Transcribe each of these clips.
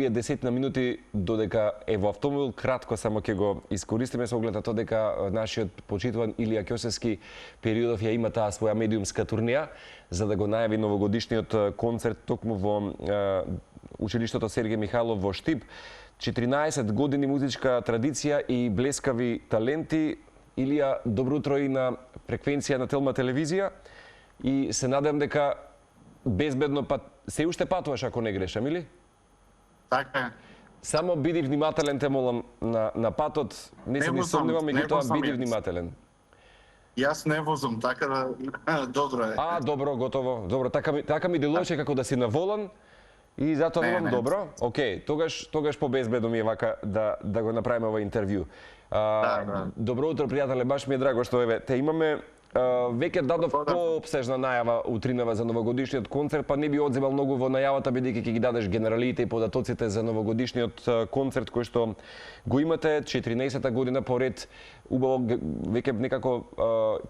овие 10 на минути додека е во автомобил, кратко само ќе го искористиме со оглед на тоа дека нашиот почитуван Илија Ќосевски периодов ја има таа своја медиумска турнеја за да го најави новогодишниот концерт токму во училиштето Сергеј Михајлов во Штип. 14 години музичка традиција и блескави таленти. Илија, добро утро и на фреквенција на Телма телевизија и се надевам дека безбедно се уште патуваш ако не грешам, или? Така е. Само биди внимателен, те молам, на патот. Не се ни сомневам, меѓутоа биди внимателен. Јас не возам, така да добро е. Добро, готово. Добро, така ми делуваше како да си на волан и затоа велам добро. Океј, тогаш побезбедно ми е вака да го направиме ова интервју. Добро утро, пријателе, баш ми е драго што те имаме. Веќе дадов поопсежна најава утринава за новогодишниот концерт, па не би одземал многу во најавата бидејќи ќе ги дадеш генералите и податоците за новогодишниот концерт кој што го имате 14-та година поред. Убаво веќе некако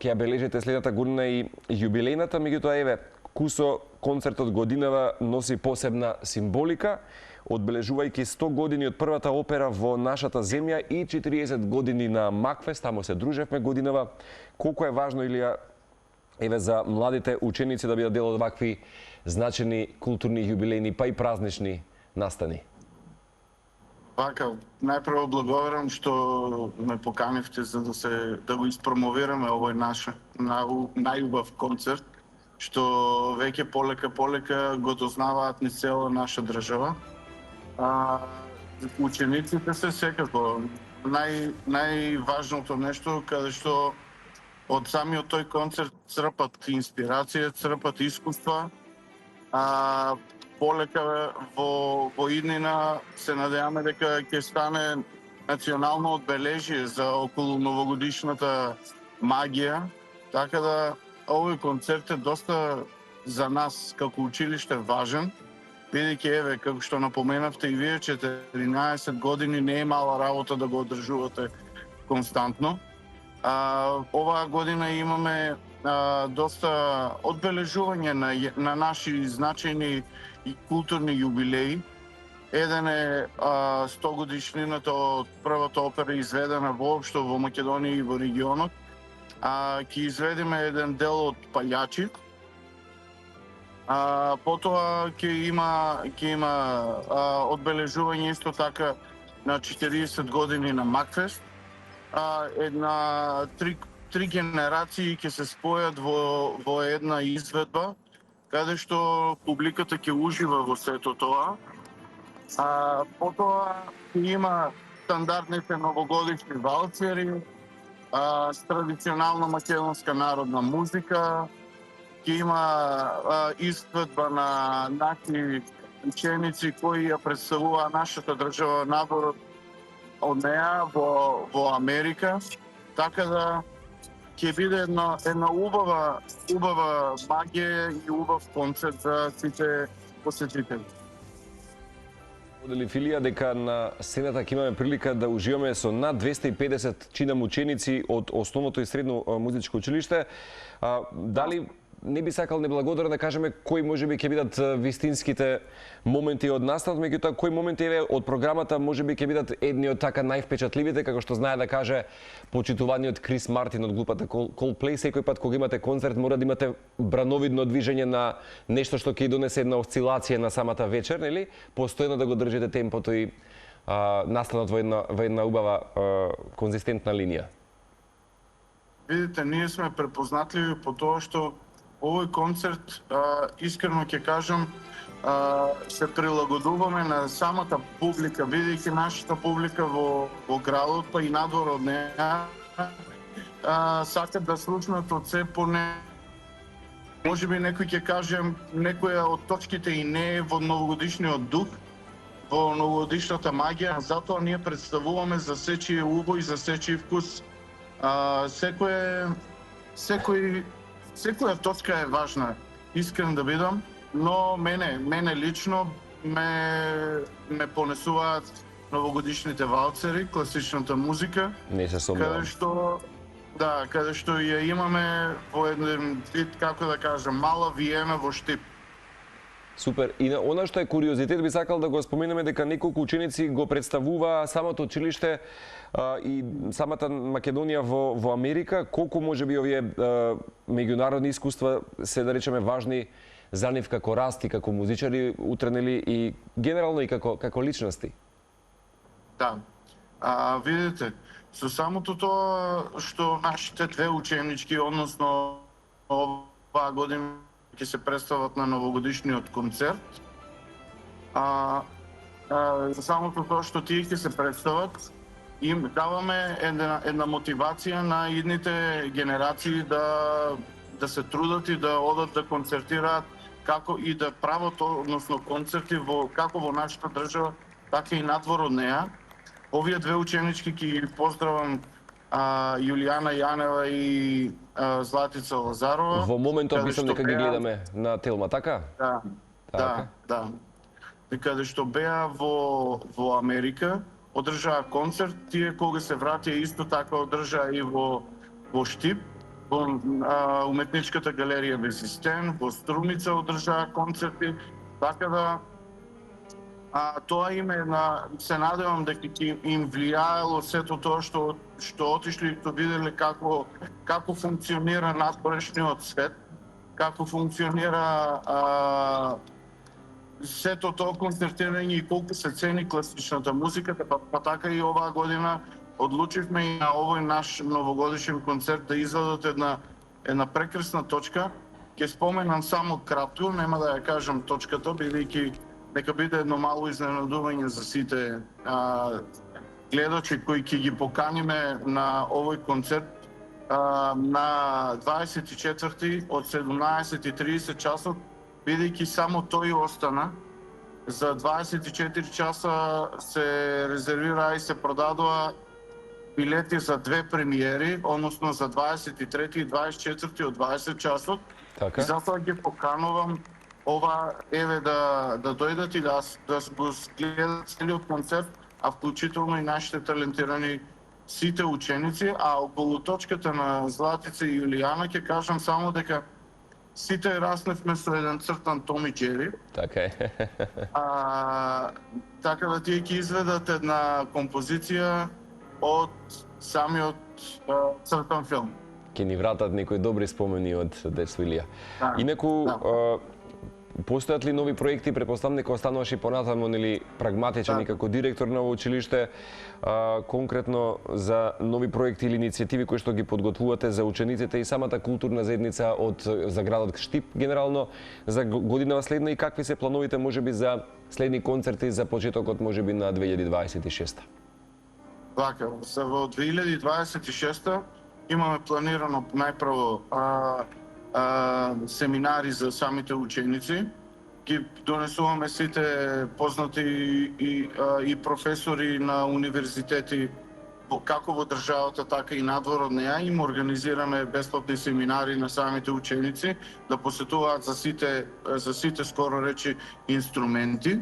ќе ја бележите следната година и јубилејната, меѓутоа еве кусо концертот годинава носи посебна символика, одбележувајќи 100 години од првата опера во нашата земја и 40 години на Макфест, тамо се дружевме годинава. Колку е важно, Илија, еве за младите ученици да бидат дел од вакви значени културни јубилејни па и празнични настани? Вака, најпрво благодарам што ме поканивте за да го испромовираме овој наш најубав концерт, што веќе полека го дознаваат низ цела наша држава. Учениците се секако најважното нешто каде што од самиот тој концерт црпат инспирација, црпат искуства. Полека во иднина се надеваме дека ќе стане национално одбележие за околу новогодишната магија, така да овој концерт е доста за нас како училиште важен, бидејќи еве како што напоменавте и вие 14 години не е мала работа да го одржувате константно. Оваа година имаме доста одбележување на наши значајни и културни јубилеи. Еден е 100 годишнината од првата опера изведена воопшто во Македонија и во регионот. Ќе изведеме еден дел од Пајачи. Потоа ќе има одбележување исто така на 40 години на Макфест. Три генерации ќе се спојат во една изведба, каде што публиката ќе ужива во сето тоа. Потоа ќе има стандардните новогодишни валцери, традиционална македонска народна музика, ќе има изведба на наши ученици кои ја представуваат нашата држава надвор од неа во Америка, така да ќе биде една убава магија и убав концерт за сите посетители. Подели Илија дека на сцената ќе имаме прилика да уживаме со над 250 чинам ученици од основното и средно музичко училиште. Дали не би сакал неблагодарно да кажеме кои можеби ќе бидат вистинските моменти од настанот, меѓутоа кои моменти еве од програмата можеби ќе бидат едни од така највпечатливите, како што знае да каже почитуваниот Крис Мартин од групата Coldplay. Секој пат кога имате концерт мора да имате брановидно движење на нешто што ќе донесе една осцилација на самата вечер, нели? Постојано да го држите темпото и настанот во една убава конзистентна линија. Видите, ние сме препознатливи по тоа што овој концерт, искрено ќе кажам, се прилагодуваме на самата публика, бидејќи нашата публика во градот, па и надвор од неа, сакат да слушнат од се поне. Можеби некој ќе кажем, некоја од точките и не е во новогодишниот дух, во новогодишната магија, затоа ние представуваме за сечие убо и за сечие вкус. Секоја точка е важна, искрен да бидам, но мене лично ме понесуваат новогодишните валцери, класичната музика. Не се сомневам. Каде што ја имаме во еден вид, како да кажам, мала виена во Штип. Супер. И на она што е куриозитет би сакал да го споменеме дека неколку ученици го представува самото училиште и самата Македонија во Америка. Колку можеби овие меѓународни искуства се, да речеме, важни за нив како раст и како музичари утре, нели, и генерално и како личности? Да. Видите, со самото тоа што нашите две ученички, односно оваа година ќе се представат на новогодишниот концерт. За самото тоа што тие ќе се представат, им даваме една мотивација на идните генерации да се трудат и да одат да концертираат, како и да прават, односно концерти како во нашата држава, така и надвор од неа. Овие две ученички ќе ги поздравам, Јулијана Јанева и Златица Лазарова. Во моментот мислам дека ги гледаме на Телма, така? Да. Каде што беа во Америка, одржаа концерт, тие кога се вратија исто така одржаа и во Штип, во Уметничката галерија Везистен, во Струмица одржаа концерти, така да тоа им е се надевам дека им влијаело сето тоа што отишли и што виделе како функционира надпорешниот свет, како функционира сето тоа концертирање и колку се цени класичната музика, па така и оваа година одлучивме и на овој наш новогодишен концерт да извадат една прекрасна точка. Ќе споменам само кратко, нема да ја кажам точката, бидејќи нека биде едно мало изненадување за сите гледачи кои ќе ги поканиме на овој концерт на 24-ти од 17:30 часот, бидејќи само тој остана. За 24 часа се резервира и се продадоа билети за две премиери, односно за 23 и 24 од 20 часот. Така. И затоа ги поканувам да дојдат и да го гледат целиот концерт, а вклучително и нашите талентирани сите ученици. А околу точката на Златица и Јулијана ќе кажам само дека сите расневме со еден цртан Том и Џери. Така е. Така да тие ќе изведат една композиција од самиот цртан филм. Ќе ни вратат некои добри спомени од детство Илија. Инаку, постојат ли нови проекти? Претпоставам дека остануваш и понатаму, нели, прагматичен и како директор на училиште, конкретно за нови проекти или иницијативи кои што ги подготвувате за учениците и самата културна заедница за градот Штип генерално за годинава следна, и какви се плановите можеби за следни концерти за почетокот можеби на 2026? Така, во 2026 имаме планирано најпрво семинари за самите ученици. Ги донесуваме сите познати и професори на универзитети како во државата, така и надвор од неа. Им организираме бесплатни семинари на самите ученици да посетуваат за сите скоро речи инструменти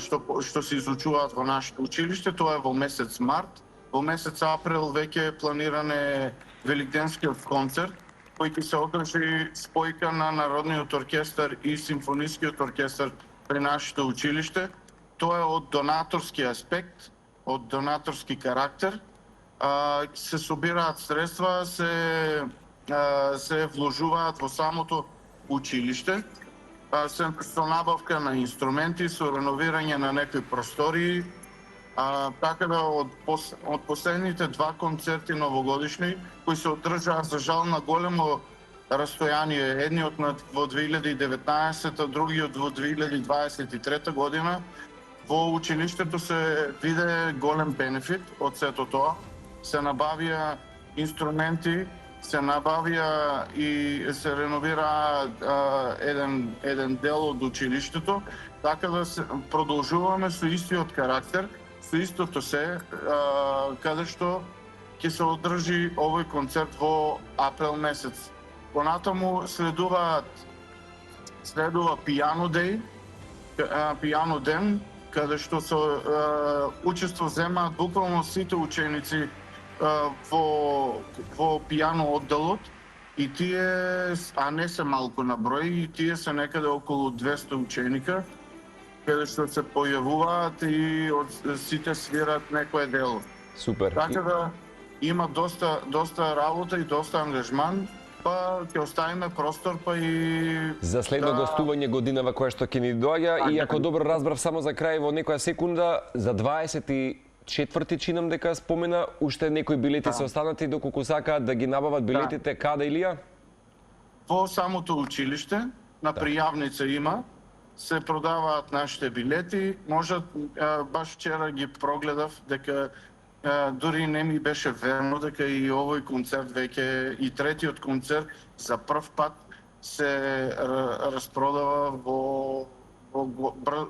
што се изучуваат во нашето училиште. Тоа е во месец март. Во месец април веќе е планиране великденскиот концерт, кој ќе се одржи спојка на Народниот оркестар и Симфонискиот оркестар при нашето училиште. Тоа е од донаторски аспект, од донаторски карактер. Се собираат средства, се вложуваат во самото училиште, со набавка на инструменти, со реновирање на некои простории. Така да од последните два концерти новогодишни, кои се одржаа за жал на големо растојание, едниот во 2019, другиот во 2023 година, во училиштето се виде голем бенефит од сето тоа. Се набавија инструменти, се набавија и се реновира еден дел од училиштето, така да продолжуваме со истиот карактер, со истото се, каде што ќе се одржи овој концерт во април месец. Понатаму следува Piano Day, Piano ден, каде што се учество земаат буквално сите ученици во пијано одделот, И тие, а не се малку на број, и тие се некаде околу 200 ученика, каде што се појавуваат и од сите свират некое дело. Супер. Така да има доста работа и доста ангажман, па ќе оставиме простор па и За следно гостување годинава која што ќе ни доаѓа, и ако добро разбрав само за крај во некоја секунда, за 24-ти чинам дека спомена, уште некои билети се останати доколку сакаат да ги набават билетите, каде Илија? Во самото училиште, на пријавница има, се продаваат нашите билети. Можат, баш вчера ги прогледав дека дури не ми беше верно дека и овој концерт веќе и третиот концерт за прв пат се распродава во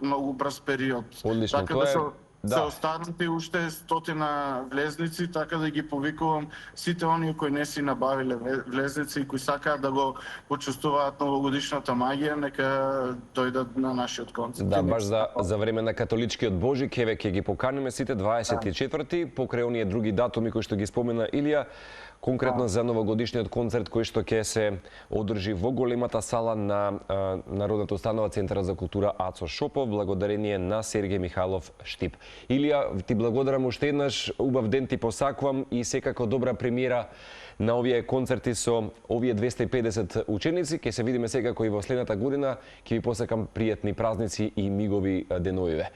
многу брз период. Одлично, така тоа да е. се останати уште 100 влезници, така да ги повикувам сите оние кои не си набавиле влезници и кои сакаат да го почувствуваат новогодишната магија, нека дојдат на нашиот концерт. Да, баш за време на католичкиот Божик, ќе ги поканеме сите 24-ти, покрај оние други датуми кои што ги спомена Илија, конкретно за новогодишниот концерт кој што ќе се одржи во големата сала на Народната установа Центарот за култура Ацо Шопов, благодарение на Сергеј Михайлов Штип. Илија, ти благодарам уште еднаш, убав ден ти посакувам и секако добра премиера на овие концерти со овие 250 ученици. Ќе се видиме секако и во следната година. Ќе ви посакам пријатни празници и мигови деновиве.